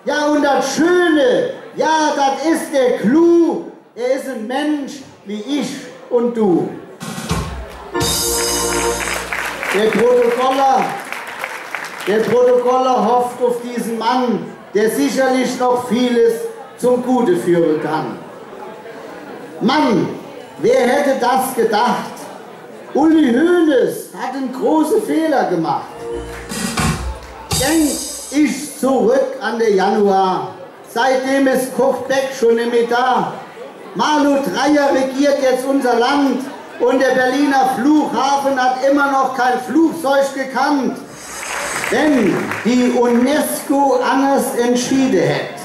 Ja, und das Schöne, ja, das ist der Clou. Er ist ein Mensch wie ich und du. Der Protokoller hofft auf diesen Mann, der sicherlich noch vieles zum Gute führen kann. Mann, wer hätte das gedacht? Uli Hoeneß hat einen großen Fehler gemacht. Denk ich zurück an den Januar. Seitdem ist Kurt Beck schon nicht mehr da. Malu Dreyer regiert jetzt unser Land und der Berliner Flughafen hat immer noch kein Flugzeug gekannt. Wenn die UNESCO anders entschieden hätte,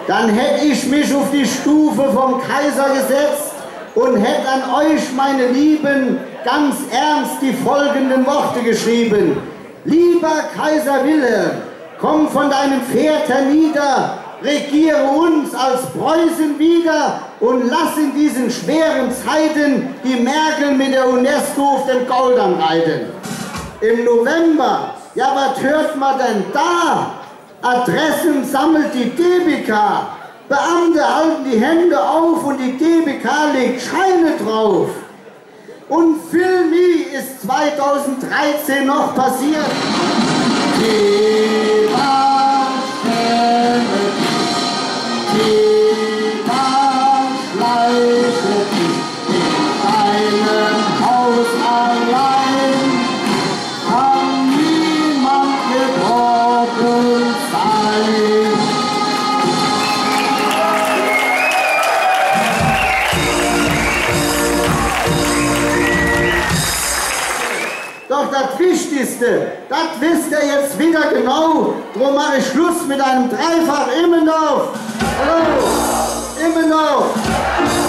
dann hätte ich mich auf die Stufe vom Kaiser gesetzt und hätte an euch, meine Lieben, ganz ernst die folgenden Worte geschrieben. Lieber Kaiser Wilhelm, komm von deinem Pferd hernieder, regiere uns als Preußen wieder und lass in diesen schweren Zeiten die Merkel mit der UNESCO auf den Goldern reiten. Im November, ja, was hört man denn da? Adressen sammelt die DBK. Beamte halten die Hände auf und die DBK legt Scheine drauf. Und Filmi ist 2013 noch passiert. Doch das Wichtigste, das wisst ihr jetzt wieder genau. Drum mache ich Schluss mit einem Dreifach Immenhof. Hallo, Immenhof.